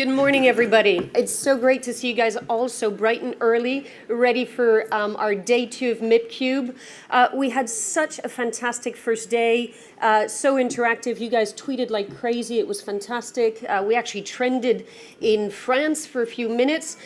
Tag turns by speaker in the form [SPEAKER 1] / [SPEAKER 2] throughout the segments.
[SPEAKER 1] Good morning, everybody. It's so great to see you guys all so bright and early, ready for our day 2 of MIPCube. We had such a fantastic first day, so interactive. You guys tweeted like crazy. It was fantastic. We actually trended in France for a few minutes,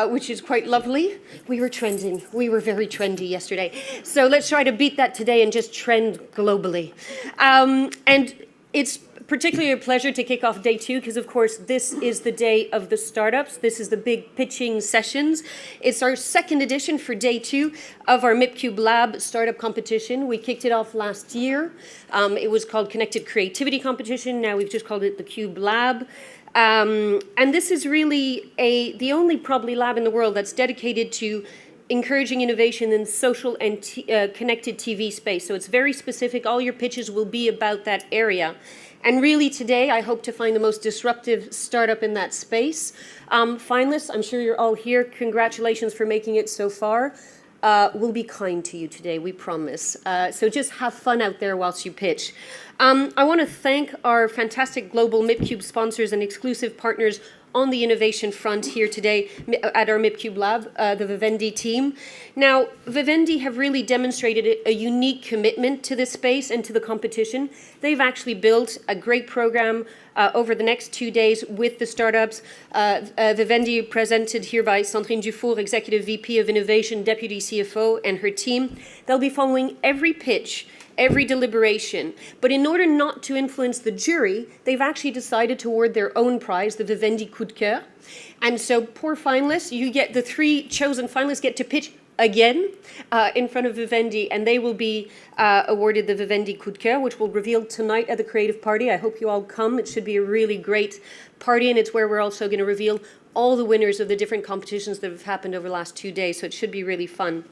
[SPEAKER 1] which is quite lovely. We were trending. We were very trendy yesterday. So let's try to beat that today and just trend globally. And it's particularly a pleasure to kick off day 2 because, of course, this is the day of the startups. This is the big pitching sessions. It's our second edition for day 2 of our MIPCube Lab startup competition. We kicked it off last year. It was called Connected Creativity Competition. Now we've just called it the Cube Lab. And this is really the only probably lab in the world that's dedicated to encouraging innovation in social and connected TV space. So it's very specific. All your pitches will be about that area. And really today, I hope to find the most disruptive startup in that space. Finalists, I'm sure you're all here. Congratulations for making it so far. We'll be kind to you today, we promise. So just have fun out there whilst you pitch. I want to thank our fantastic global MIPCube sponsors and exclusive partners on the innovation front here today at our MIPCube Lab, the Vivendi team. Now, Vivendi have really demonstrated a unique commitment to this space and to the competition. They've actually built a great program over the next 2 days with the startups. Vivendi, presented here by Sandrine Dufour, Executive VP of Innovation, Deputy CFO, and her team. They'll be following every pitch, every deliberation. But in order not to influence the jury, they've actually decided to award their own prize, the Vivendi Coup de Cœur. And so poor finalists, the 3 chosen finalists get to pitch again in front of Vivendi, and they will be awarded the Vivendi Coup de Cœur, which we'll reveal tonight at the Creative Party. I hope you all come. It should be a really great party, and it's where we're also going to reveal all the winners of the different competitions that have happened over the last 2 days, so it should be really fun.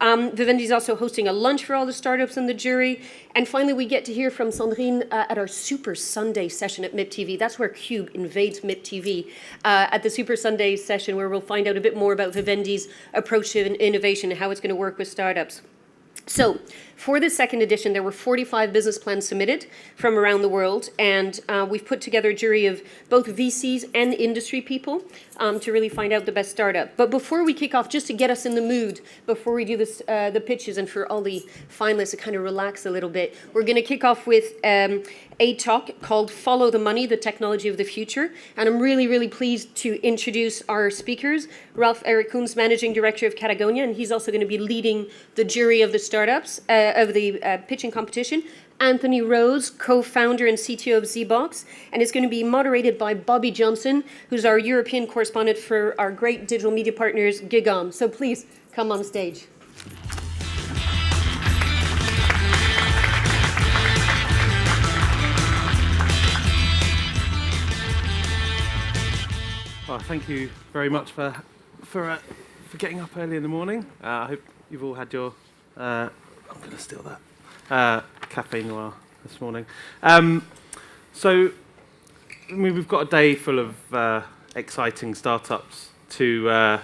[SPEAKER 1] Vivendi is also hosting a lunch for all the startups and the jury. And finally, we get to hear from Sandrine at our Super Sunday session at MIPTV. That's where Cube invades MIPTV at the Super Sunday session, where we'll find out a bit more about Vivendi's approach to innovation and how it's going to work with startups. So, for the second edition, there were 45 business plans submitted from around the world, and we've put together a jury of both VCs and industry people to really find out the best startup. But before we kick off, just to get us in the mood, before we do this, the pitches and for all the finalists to kind of relax a little bit, we're going to kick off with a talk called Follow the Money, the Technology of the Future. And I'm really, really pleased to introduce our speakers. Ralph-Eric Kunz, Managing Director of Catagonia, and he's also going to be leading the jury of the startups, of the pitching competition. Anthony Rose, co-founder and CTO of Zeebox, and it's going to be moderated by Bobbie Johnson, who's our European correspondent for our great digital media partners, GigaOM. So please come on stage.
[SPEAKER 2] Well, thank you very much for getting up early in the morning. I hope you've all had your I'm going to steal that cafe noir this morning. So we've got a day full of exciting startups to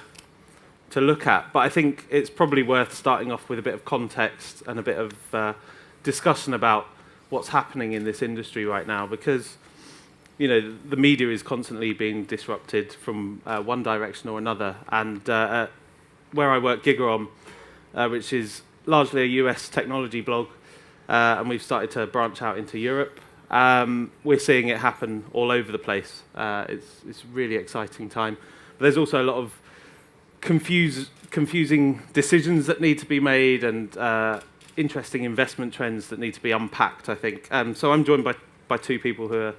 [SPEAKER 2] look at, but I think it's probably worth starting off with a bit of context and a bit of discussion about what's happening in this industry right now, because the media is constantly being disrupted from one direction or another. And where I work, GigaOM, which is largely a US technology blog, and we've started to branch out into Europe. We're seeing it happen all over the place. It's a really exciting time. But there's also a lot of confusing decisions that need to be made and interesting investment trends that need to be unpacked, I think. So I'm joined by 2 people who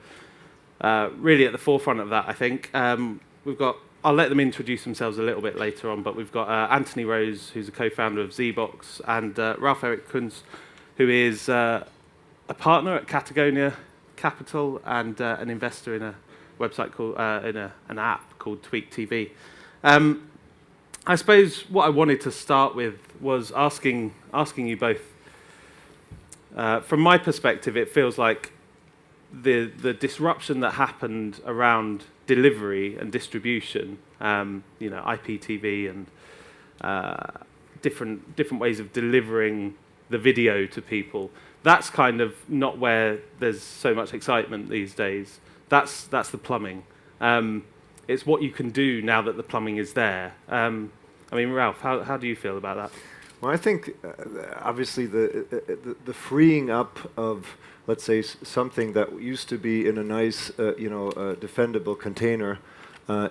[SPEAKER 2] are really at the forefront of that, I think. I'll let them introduce themselves a little bit later on, but we've got Anthony Rose, who's a co-founder of Zeebox, and Ralph-Eric Kunz, who is a partner at Catagonia Capital and an investor in a website called an app called Tweak TV. I suppose what I wanted to start with was asking you both. From my perspective, it feels like the disruption that happened around delivery and distribution, IPTV and different ways of delivering the video to people, that's kind of not where there's so much excitement these days. That's the plumbing. it's what you can do now that the plumbing is there. I mean, Ralph, how do you feel about that?
[SPEAKER 3] Well, I think obviously the freeing up of, let's say, something that used to be in a nice, defendable container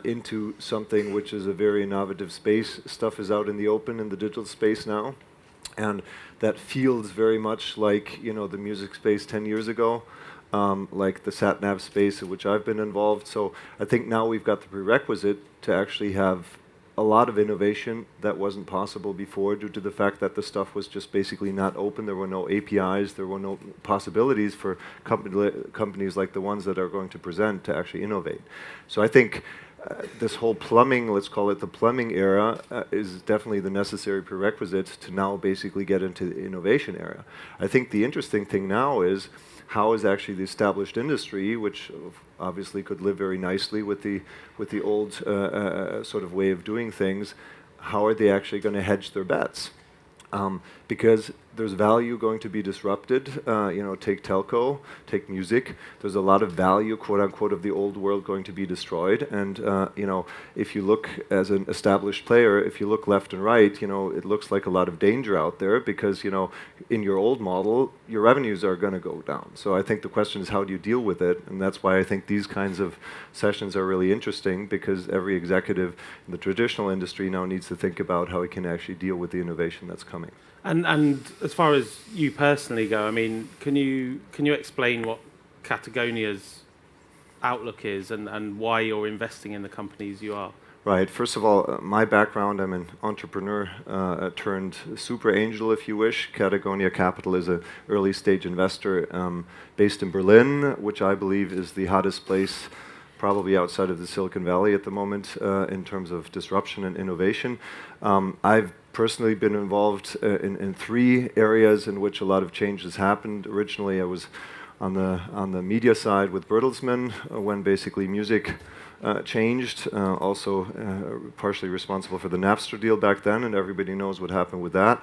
[SPEAKER 3] into something which is a very innovative space. Stuff is out in the open in the digital space now, and that feels very much like the music space 10 years ago, like the sat-nav space in which I've been involved. So I think now we've got the prerequisite to actually have a lot of innovation that wasn't possible before due to the fact that the stuff was just basically not open. There were no APIs, there were no possibilities for companies like the ones that are going to present to actually innovate. So I think this whole plumbing, let's call it the plumbing era, is definitely the necessary prerequisite to now basically get into the innovation era. I think the interesting thing now is how is actually the established industry, which obviously could live very nicely with the old sort of way of doing things, how are they actually going to hedge their bets? Because there's value going to be disrupted. Take telco, take music. There's a lot of value, quote unquote, of the old world going to be destroyed. And if you look as an established player, if you look left and right, it looks like a lot of danger out there because in your old model, your revenues are going to go down. So I think the question is how do you deal with it? And that's why I think these kinds of sessions are really interesting because every executive in the traditional industry now needs to think about how he can actually deal with the innovation that's coming.
[SPEAKER 2] And as far as you personally go, I mean, can you explain what Catagonia's outlook is and why you're investing in the companies you are?
[SPEAKER 3] Right. First of all, my background, I'm an entrepreneur turned super angel, if you wish. Catagonia Capital is an early stage investor based in Berlin, which I believe is the hottest place probably outside of the Silicon Valley at the moment in terms of disruption and innovation. I've personally been involved in 3 areas in which a lot of change has happened. Originally, I was on the media side with Bertelsmann when basically music changed. Also partially responsible for the Napster deal back then, and everybody knows what happened with that.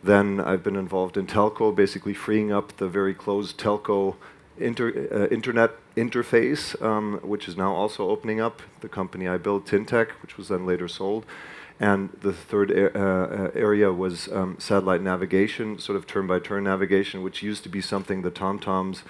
[SPEAKER 3] Then I've been involved in telco, basically freeing up the very closed telco internet interface, which is now also opening up. The company I built, Tintech, which was then later sold. And the third area was satellite navigation, sort of turn-by-turn navigation, which used to be something the TomToms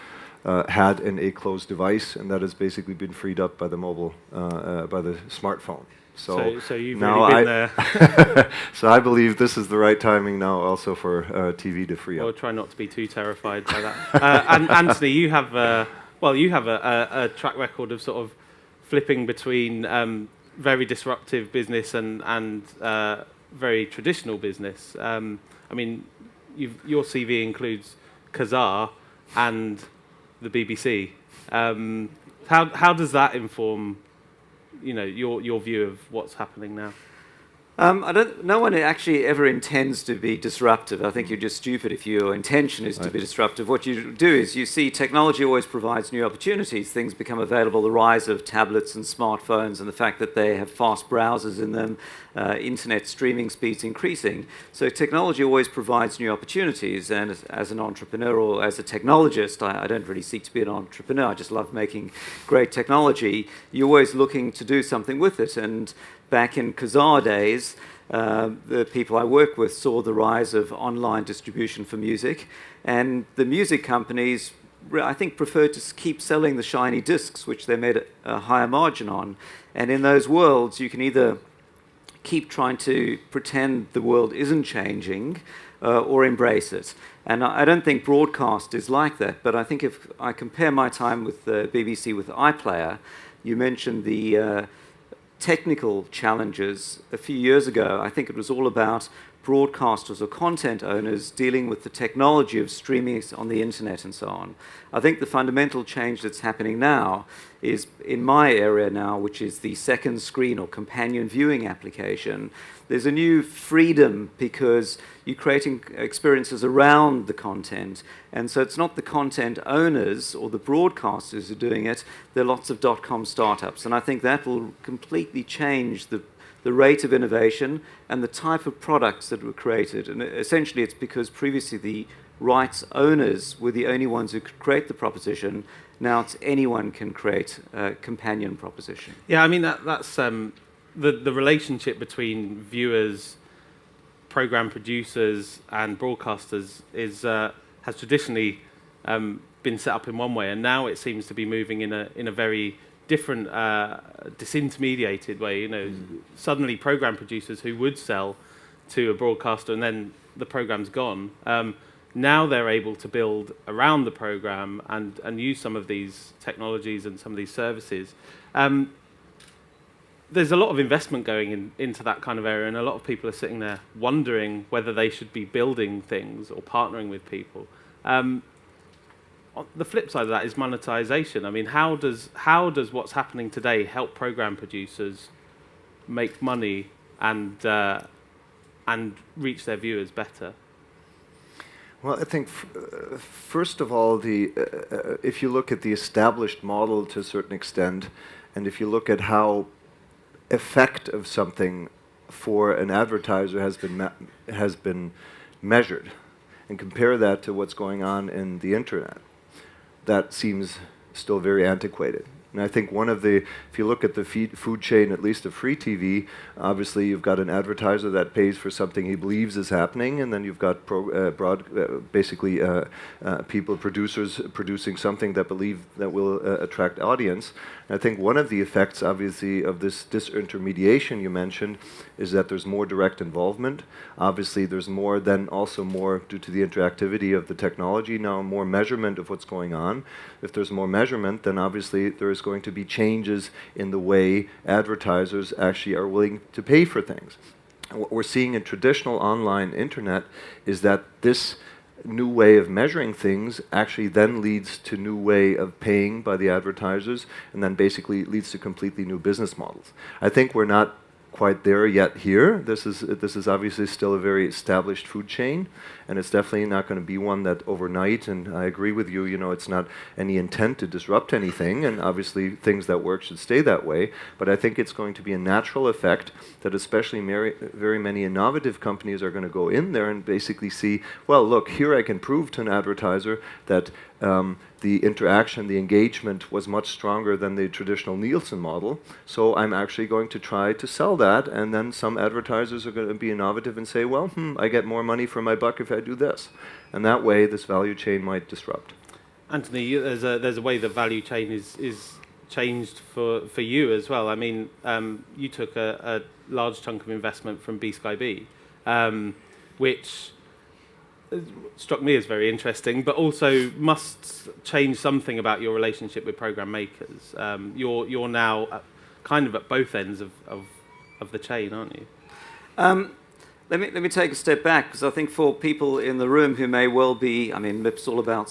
[SPEAKER 3] had in a closed device, and that has basically been freed up by the mobile, by the smartphone.
[SPEAKER 2] So you've really been there.
[SPEAKER 3] So I believe this is the right timing now also for TV to free up.
[SPEAKER 2] Well, try not to be too terrified by that. And Anthony, you have a track record of sort of flipping between very disruptive business and very traditional business. I mean, your CV includes Kazaa and the BBC. How does that inform, your view of what's happening now?
[SPEAKER 4] No one actually ever intends to be disruptive. I think you're just stupid if your intention is to be disruptive. What you do is you see technology always provides new opportunities. Things become available, the rise of tablets and smartphones and the fact that they have fast browsers in them, internet streaming speeds increasing. So technology always provides new opportunities. And as an entrepreneur or as a technologist, I don't really seek to be an entrepreneur. I just love making great technology. You're always looking to do something with it. And back in Kazaa days, the people I work with saw the rise of online distribution for music, and the music companies, I think, preferred to keep selling the shiny discs, which they made a higher margin on. And in those worlds, you can either keep trying to pretend the world isn't changing or embrace it. And I don't think broadcast is like that, but I think if I compare my time with the BBC with iPlayer, you mentioned the technical challenges a few years ago. I think it was all about broadcasters or content owners dealing with the technology of streaming on the internet and so on. I think the fundamental change that's happening now is in my area now, which is the second screen or companion viewing application. There's a new freedom because you're creating experiences around the content. And so it's not the content owners or the broadcasters who are doing it. There are lots of .com startups. And I think that will completely change the rate of innovation and the type of products that were created. And essentially it's because previously the rights owners were the only ones who could create the proposition. Now it's anyone can create a companion proposition.
[SPEAKER 2] Yeah, I mean, that's the relationship between viewers, program producers, and broadcasters has traditionally been set up in one way, and now it seems to be moving in a very different, disintermediated way. You know, suddenly program producers who would sell to a broadcaster and then the program's gone. Now they're able to build around the program and use some of these technologies and some of these services. There's a lot of investment going into that kind of area, and a lot of people are sitting there wondering whether they should be building things or partnering with people. The flip side of that is monetization. I mean, how does what's happening today help program producers make money and reach their viewers better?
[SPEAKER 3] Well, I think first of all, if you look at the established model to a certain extent, and if you look at how effective something for an advertiser has been measured, and compare that to what's going on in the internet, that seems still very antiquated. And I think if you look at the food chain, at least of free TV, obviously you've got an advertiser that pays for something he believes is happening, and then you've got people, producers producing something that believe that will attract audience. And I think one of the effects, obviously, of this disintermediation you mentioned is that there's more direct involvement. Obviously, there's more, then also more, due to the interactivity of the technology, now more measurement of what's going on. If there's more measurement, then obviously there is going to be changes in the way advertisers actually are willing to pay for things. And what we're seeing in traditional online internet is that this new way of measuring things actually then leads to new way of paying by the advertisers, and then basically leads to completely new business models. I think we're not quite there yet here. This is obviously still a very established food chain, and it's definitely not going to be one that overnight, and I agree with you, it's not any intent to disrupt anything, and obviously things that work should stay that way, but I think it's going to be a natural effect that especially very many innovative companies are going to go in there and basically see, well, look, here I can prove to an advertiser that the interaction, the engagement was much stronger than the traditional Nielsen model, so I'm actually going to try to sell that, and then some advertisers are going to be innovative and say, well, I get more money for my buck if I do this. And that way, this value chain might disrupt.
[SPEAKER 2] Anthony, there's a way the value chain is changed for you as well. I mean, you took a large chunk of investment from B-Sky-B, which struck me as very interesting, but also must change something about your relationship with program makers. You're now kind of at both ends of the chain, aren't you?
[SPEAKER 4] Let me take a step back, because I think for people in the room who may well be, I mean, MIP's all about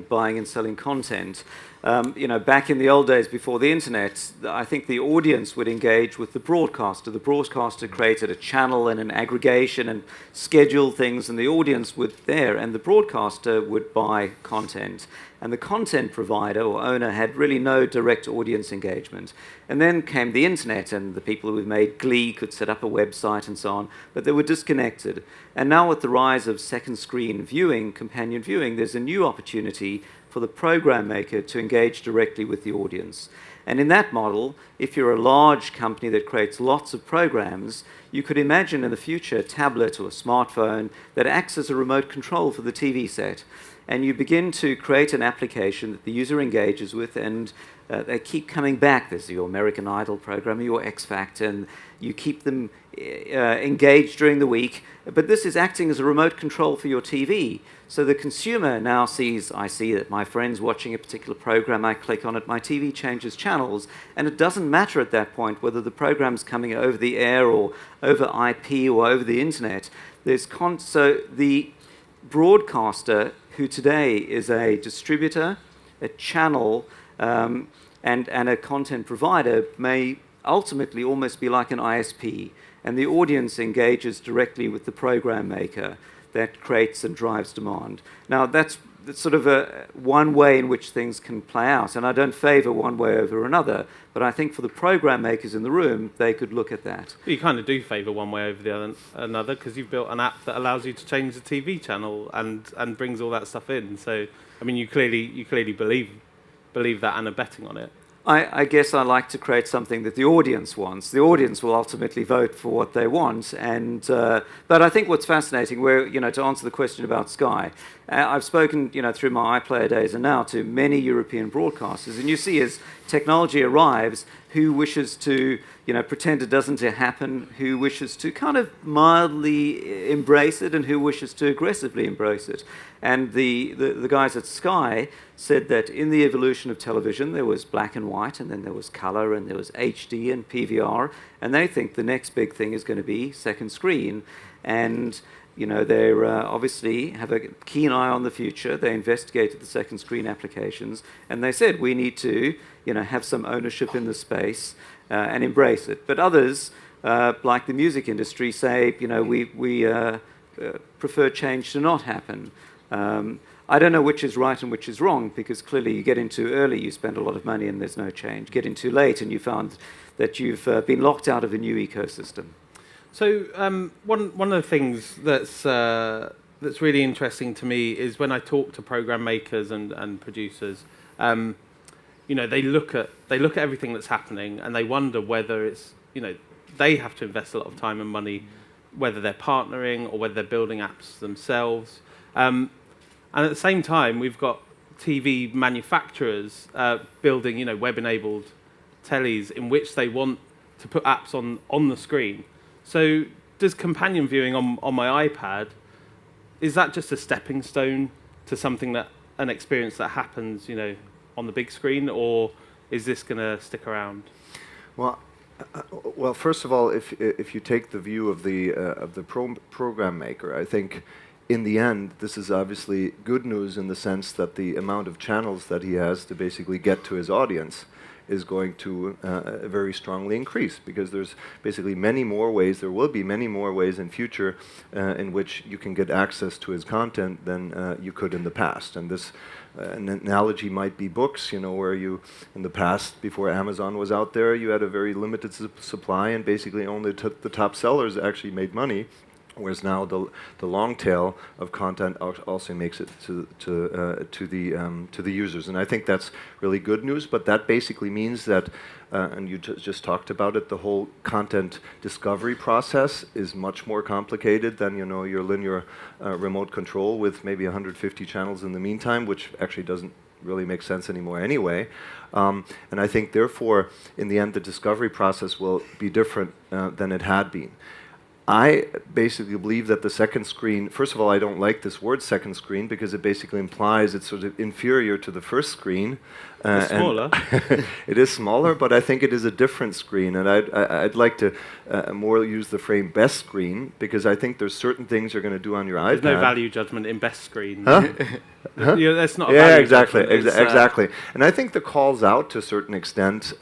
[SPEAKER 4] buying and selling content. Back in the old days before the internet, I think the audience would engage with the broadcaster. The broadcaster created a channel and an aggregation and scheduled things, and the audience would there, and the broadcaster would buy content. And the content provider or owner had really no direct audience engagement. And then came the internet, and the people who made Glee could set up a website and so on, but they were disconnected. And now with the rise of second screen viewing, companion viewing, there's a new opportunity for the program maker to engage directly with the audience. And in that model, if you're a large company that creates lots of programs, you could imagine in the future a tablet or a smartphone that acts as a remote control for the TV set. And you begin to create an application that the user engages with, and they keep coming back. There's your American Idol program, your X Factor, and you keep them engaged during the week. But this is acting as a remote control for your TV. So the consumer now I see that my friend's watching a particular program, I click on it, my TV changes channels, and it doesn't matter at that point whether the program's coming over the air or over IP or over the internet. So the broadcaster, who today is a distributor, a channel, and a content provider, may ultimately almost be like an ISP, and the audience engages directly with the program maker that creates and drives demand. Now, that's sort of one way in which things can play out. And I don't favour one way over another, but I think for the program makers in the room, they could look at that.
[SPEAKER 2] You kind of do favour one way over the another, because you've built an app that allows you to change the TV channel and brings all that stuff in. So, I mean, you clearly believe that and are betting on it.
[SPEAKER 4] I guess I like to create something that the audience wants. The audience will ultimately vote for what they want. And but I think what's fascinating, to answer the question about Sky, I've spoken, through my iPlayer days and now to many European broadcasters, and you see as technology arrives, who wishes to, pretend it doesn't happen, who wishes to kind of mildly embrace it, and who wishes to aggressively embrace it. And the guys at Sky said that in the evolution of television, there was black and white, and then there was color, and there was HD and PVR, and they think the next big thing is going to be second screen. And they obviously have a keen eye on the future. They investigated the second screen applications, and they said we need to, have some ownership in the space and embrace it. But others, like the music industry, say, we prefer change to not happen. I don't know which is right and which is wrong, because clearly you get in too early, you spend a lot of money and there's no change. Get in too late and you found that you've been locked out of a new ecosystem.
[SPEAKER 2] So one of the things that's really interesting to me is when I talk to program makers and producers, they look at everything that's happening and they wonder whether it's, they have to invest a lot of time and money, whether they're partnering or whether they're building apps themselves. And at the same time, we've got TV manufacturers building, web-enabled tellies in which they want to put apps on the screen. So does companion viewing on my iPad, is that just a stepping stone to an experience that happens, on the big screen, or is this going to stick around?
[SPEAKER 3] Well, first of all, if you take the view of the program maker, I think in the end, this is obviously good news in the sense that the amount of channels that he has to basically get to his audience is going to very strongly increase, because there's basically many more ways, there will be many more ways in future in which you can get access to his content than you could in the past. And this an analogy might be books, where you, in the past, before Amazon was out there, you had a very limited supply, and basically only the top sellers actually made money. Whereas now the long tail of content also makes it to the users, and I think that's really good news. But that basically means that, and you just talked about it, the whole content discovery process is much more complicated than your linear remote control with maybe 150 channels in the meantime, which actually doesn't really make sense anymore anyway. And I think therefore, in the end, the discovery process will be different than it had been. I basically believe that the second screen, first of all, I don't like this word second screen, because it basically implies it's sort of inferior to the first screen.
[SPEAKER 2] It's smaller.
[SPEAKER 3] It is smaller, but I think it is a different screen, and I'd like to more use the frame best screen, because I think there's certain things you're going to do on your iPad.
[SPEAKER 2] There's no value judgment in best screen.
[SPEAKER 3] Huh? Huh?
[SPEAKER 2] That's not a value
[SPEAKER 3] exactly,
[SPEAKER 2] judgment.
[SPEAKER 3] Exactly. And I think the calls out to a certain extent,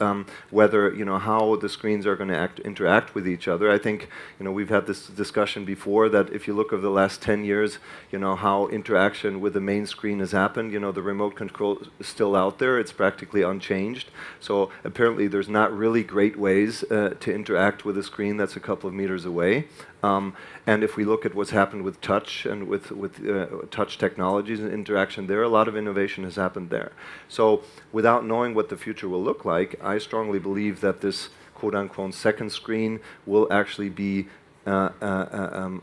[SPEAKER 3] whether how the screens are going to interact with each other. I think we've had this discussion before that if you look over the last 10 years, how interaction with the main screen has happened. The remote control is still out there; it's practically unchanged. So apparently, there's not really great ways to interact with a screen that's a couple of meters away. And if we look at what's happened with touch and with touch technologies and interaction there, a lot of innovation has happened there. So without knowing what the future will look like, I strongly believe that this quote-unquote second screen will actually be a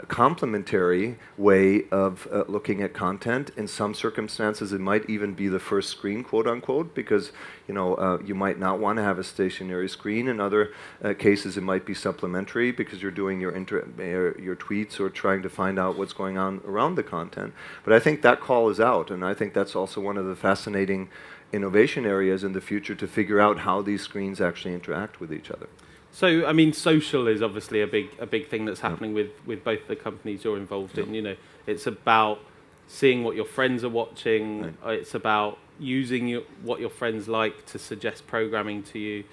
[SPEAKER 3] complementary way of looking at content. In some circumstances, it might even be the first screen, quote unquote, because you might not want to have a stationary screen. In other cases, it might be supplementary because you're doing your tweets or trying to find out what's going on around the content. But I think that call is out, and I think that's also one of the fascinating innovation areas in the future, to figure out how these screens actually interact with each other.
[SPEAKER 2] So, I mean, social is obviously a big thing that's happening with both the companies you're involved in. It's about seeing what your friends are watching. Right. It's about using what your friends like to suggest programming to you.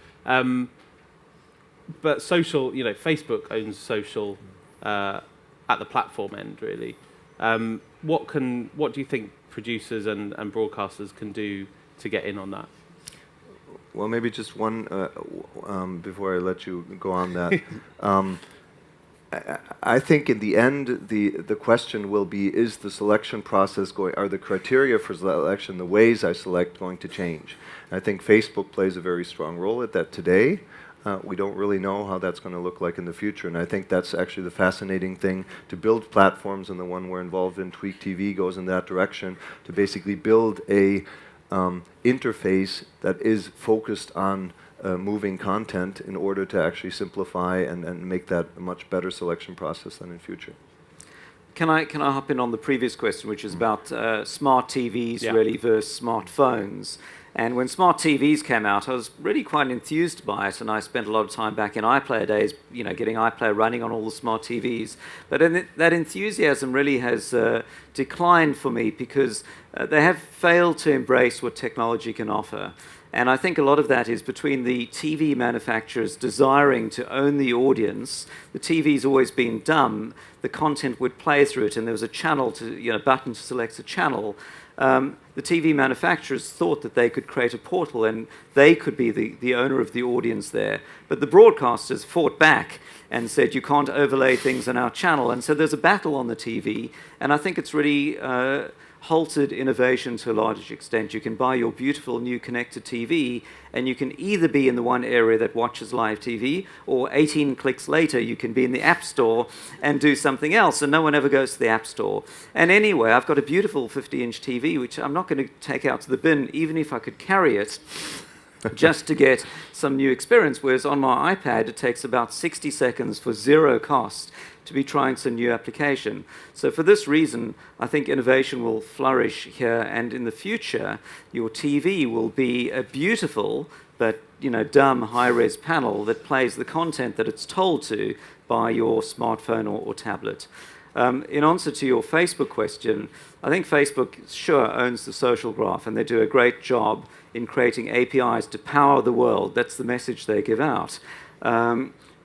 [SPEAKER 2] But social, Facebook owns social at the platform end, really. What do you think producers and broadcasters can do to get in on that?
[SPEAKER 3] Well, maybe just one before I let you go on that. I think in the end, the question will be: is the selection process are the criteria for selection, the ways I select, going to change? I think Facebook plays a very strong role at that today. We don't really know how that's going to look like in the future, and I think that's actually the fascinating thing, to build platforms, and the one we're involved in, Tweak TV, goes in that direction, to basically build a interface that is focused on moving content in order to actually simplify and make that a much better selection process than in future.
[SPEAKER 4] Can I hop in on the previous question, which is about smart TVs really versus smartphones? And when smart TVs came out, I was really quite enthused by it, and I spent a lot of time back in iPlayer days, getting iPlayer running on all the smart TVs. But that enthusiasm really has declined for me, because they have failed to embrace what technology can offer. And I think a lot of that is between the TV manufacturers desiring to own the audience. The TV's always been dumb. The content would play through it, and there was a channel button to select a channel. The TV manufacturers thought that they could create a portal and they could be the owner of the audience there. But the broadcasters fought back and said, you can't overlay things on our channel. And so there's a battle on the TV, and I think it's really halted innovation to a large extent. You can buy your beautiful new connected TV, and you can either be in the one area that watches live TV, or 18 clicks later you can be in the App Store and do something else, and no one ever goes to the App Store. And anyway, I've got a beautiful 50-inch TV, which I'm not going to take out to the bin, even if I could carry it, just to get some new experience, whereas on my iPad it takes about 60 seconds for zero cost to be trying some new application. So for this reason, I think innovation will flourish here, and in the future, your TV will be a beautiful but dumb high-res panel that plays the content that it's told to by your smartphone or tablet. In answer to your Facebook question, I think Facebook sure owns the social graph, and they do a great job in creating APIs to power the world. That's the message they give out.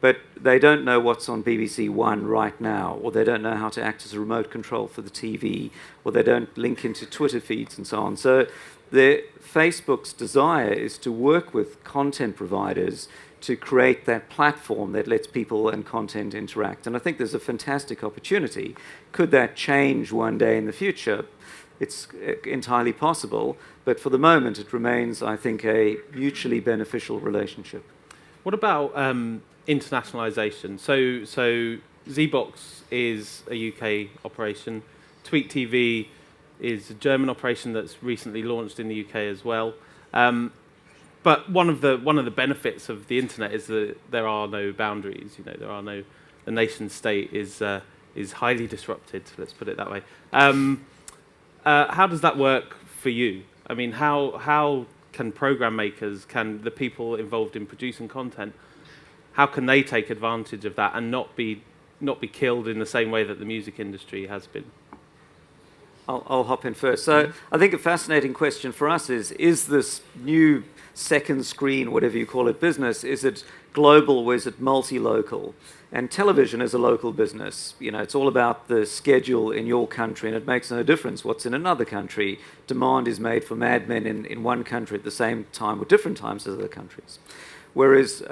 [SPEAKER 4] But they don't know what's on BBC One right now, or they don't know how to act as a remote control for the TV, or they don't link into Twitter feeds and so on. So Facebook's desire is to work with content providers to create that platform that lets people and content interact. And I think there's a fantastic opportunity. Could that change one day in the future? It's entirely possible, but for the moment it remains, I think, a mutually beneficial relationship.
[SPEAKER 2] What about internationalization? So Zeebox is a UK operation. Tweak TV is a German operation that's recently launched in the UK as well. But one of the benefits of the internet is that there are no boundaries. The nation state is highly disrupted. Let's put it that way. How does that work for you? I mean, how can program makers, can the people involved in producing content, how can they take advantage of that and not be killed in the same way that the music industry has been?
[SPEAKER 4] I'll hop in first. So I think a fascinating question for us is this new second screen, whatever you call it, business, is it global or is it multi-local? And television is a local business. It's all about the schedule in your country, and it makes no difference what's in another country. Demand is made for Mad Men in one country at the same time or different times as other countries. Whereas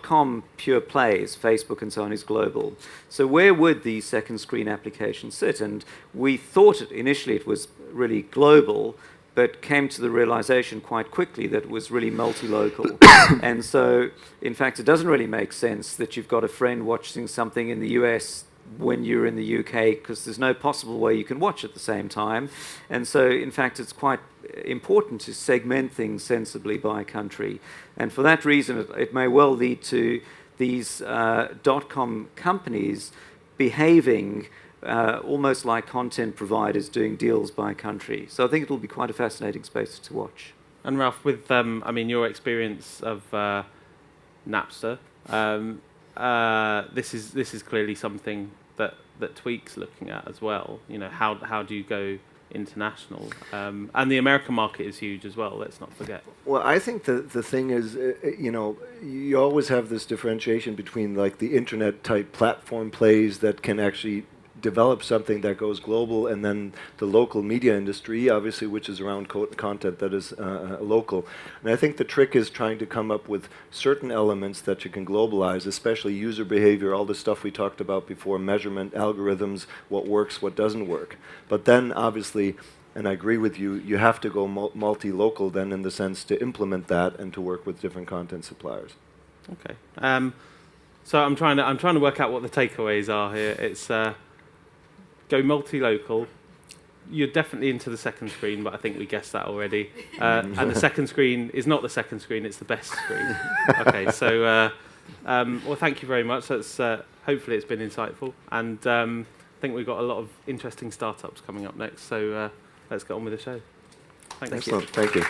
[SPEAKER 4] .com pure plays, Facebook and so on, is global. So where would the second screen application sit? And we thought initially it was really global, but came to the realization quite quickly that it was really multi-local. And so, in fact, it doesn't really make sense that you've got a friend watching something in the US when you're in the UK, because there's no possible way you can watch at the same time. And so, in fact, it's quite important to segment things sensibly by country. And for that reason, it may well lead to these .com companies behaving almost like content providers doing deals by country. So I think it will be quite a fascinating space to watch.
[SPEAKER 2] And Ralph, with your experience of Napster, this is clearly something that Tweak's looking at as well. How do you go international? And the American market is huge as well. Let's not forget.
[SPEAKER 3] Well, I think the thing is, you always have this differentiation between like the internet type platform plays that can actually develop something that goes global, and then the local media industry, obviously, which is around content that is local. And I think the trick is trying to come up with certain elements that you can globalize, especially user behavior, all the stuff we talked about before, measurement, algorithms, what works, what doesn't work. But then, obviously, and I agree with you, you have to go multi-local then, in the sense to implement that and to work with different content suppliers.
[SPEAKER 2] Okay. So I'm trying to work out what the takeaways are here. It's go multi-local. You're definitely into the second screen, but I think we guessed that already. And the second screen is not the second screen; it's the best screen. Okay. So well, thank you very much. That's hopefully it's been insightful, and I think we've got a lot of interesting startups coming up next. So let's get on with the show. Thanks.
[SPEAKER 3] Excellent. Thank you.